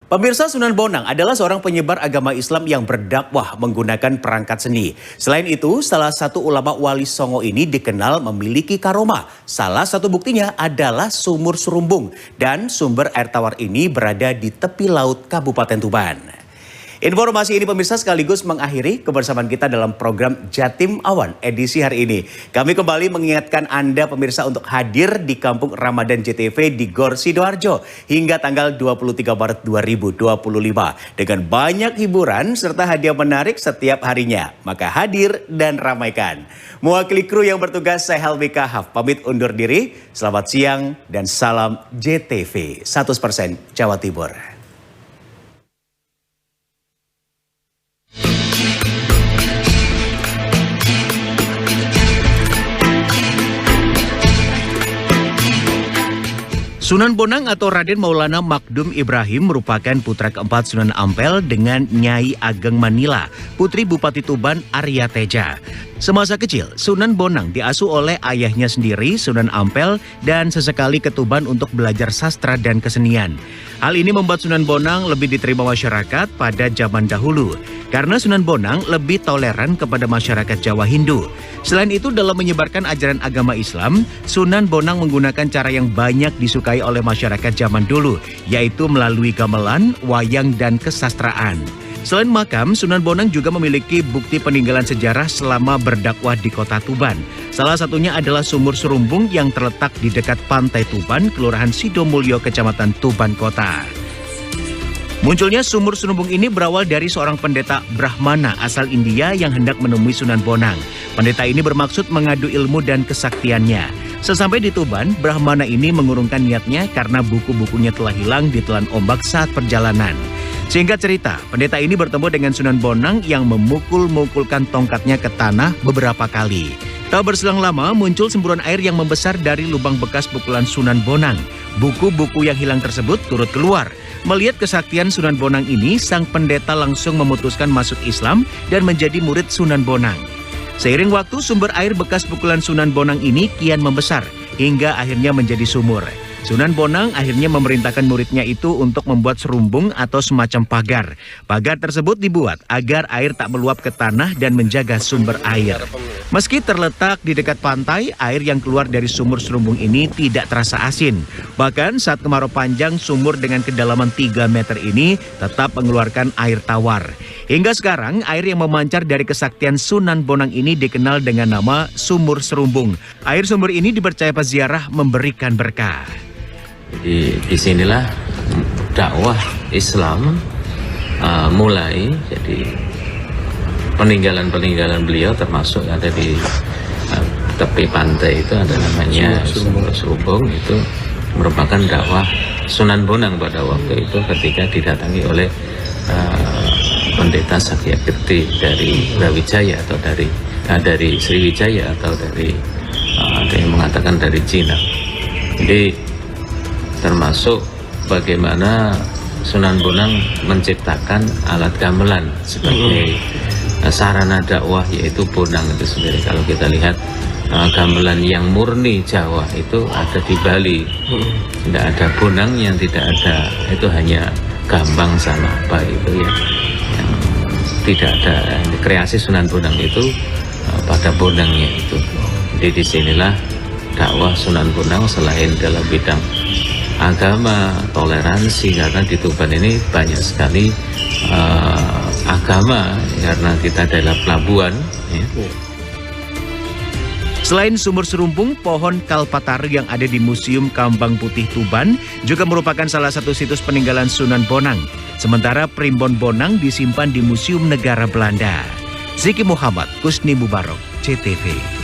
Pemirsa, Sunan Bonang adalah seorang penyebar agama Islam yang berdakwah menggunakan perangkat seni. Selain itu, salah satu ulama Wali Songo ini dikenal memiliki karomah. Salah satu buktinya adalah sumur Serumbung, dan sumber air tawar ini berada di tepi laut Kabupaten Tuban. Informasi ini pemirsa sekaligus mengakhiri kebersamaan kita dalam program Jatim Awan edisi hari ini. Kami kembali mengingatkan Anda pemirsa untuk hadir di Kampung Ramadan JTV di Gor Sidoarjo hingga tanggal 23 Maret 2025 dengan banyak hiburan serta hadiah menarik setiap harinya. Maka hadir dan ramaikan. Mewakili kru yang bertugas, saya Helmi Kahaf pamit undur diri. Selamat siang dan salam JTV 100% Jawa Timur. Sunan Bonang atau Raden Maulana Makdum Ibrahim merupakan putra keempat Sunan Ampel dengan Nyai Ageng Manila, putri Bupati Tuban Arya Teja. Semasa kecil, Sunan Bonang diasuh oleh ayahnya sendiri, Sunan Ampel, dan sesekali ke Tuban untuk belajar sastra dan kesenian. Hal ini membuat Sunan Bonang lebih diterima masyarakat pada zaman dahulu, karena Sunan Bonang lebih toleran kepada masyarakat Jawa Hindu. Selain itu, dalam menyebarkan ajaran agama Islam, Sunan Bonang menggunakan cara yang banyak disukai oleh masyarakat zaman dulu, yaitu melalui gamelan, wayang, dan kesastraan. Selain makam, Sunan Bonang juga memiliki bukti peninggalan sejarah selama berdakwah di kota Tuban. Salah satunya adalah sumur Serumbung yang terletak di dekat pantai Tuban, Kelurahan Sidomulyo, Kecamatan Tuban Kota. Munculnya sumur Serumbung ini berawal dari seorang pendeta Brahmana asal India yang hendak menemui Sunan Bonang. Pendeta ini bermaksud mengadu ilmu dan kesaktiannya. Sesampai di Tuban, Brahmana ini mengurungkan niatnya karena buku-bukunya telah hilang ditelan ombak saat perjalanan. Singkat cerita, pendeta ini bertemu dengan Sunan Bonang yang memukul-mukulkan tongkatnya ke tanah beberapa kali. Tak berselang lama, muncul semburan air yang membesar dari lubang bekas pukulan Sunan Bonang. Buku-buku yang hilang tersebut turut keluar. Melihat kesaktian Sunan Bonang ini, sang pendeta langsung memutuskan masuk Islam dan menjadi murid Sunan Bonang. Seiring waktu, sumber air bekas pukulan Sunan Bonang ini kian membesar hingga akhirnya menjadi sumur. Sunan Bonang akhirnya memerintahkan muridnya itu untuk membuat serumbung atau semacam pagar. Pagar tersebut dibuat agar air tak meluap ke tanah dan menjaga sumber air. Meski terletak di dekat pantai, air yang keluar dari sumur Serumbung ini tidak terasa asin. Bahkan saat kemarau panjang, sumur dengan kedalaman 3 meter ini tetap mengeluarkan air tawar. Hingga sekarang, air yang memancar dari kesaktian Sunan Bonang ini dikenal dengan nama Sumur Serumbung. Air sumur ini dipercaya peziarah memberikan berkah. Jadi disinilah dakwah Islam mulai. Jadi peninggalan-peninggalan beliau termasuk ada di tepi pantai itu ada namanya Sumur Serumbung. Itu merupakan dakwah Sunan Bonang pada waktu itu ketika didatangi oleh pendeta Sakyakirti dari Brawijaya atau dari Sriwijaya atau dari ada yang mengatakan dari Cina. Jadi termasuk bagaimana Sunan Bonang menciptakan alat gamelan sebagai sarana dakwah, yaitu bonang itu sendiri. Kalau kita lihat gamelan yang murni Jawa itu ada di Bali, tidak ada bonang yang tidak ada, itu hanya gambang sama apa itu ya, yang tidak ada. Kreasi Sunan Bonang itu pada bonangnya itu. Jadi disinilah dakwah Sunan Bonang selain dalam bidang agama, toleransi, karena di Tuban ini banyak sekali agama karena kita adalah pelabuhan ya. Selain Sumur Serumbung, pohon Kalpataru yang ada di Museum Kambang Putih Tuban juga merupakan salah satu situs peninggalan Sunan Bonang. Sementara Primbon Bonang disimpan di Museum Negara Belanda. Ziki Muhammad, Kusni Mubarok, JTV.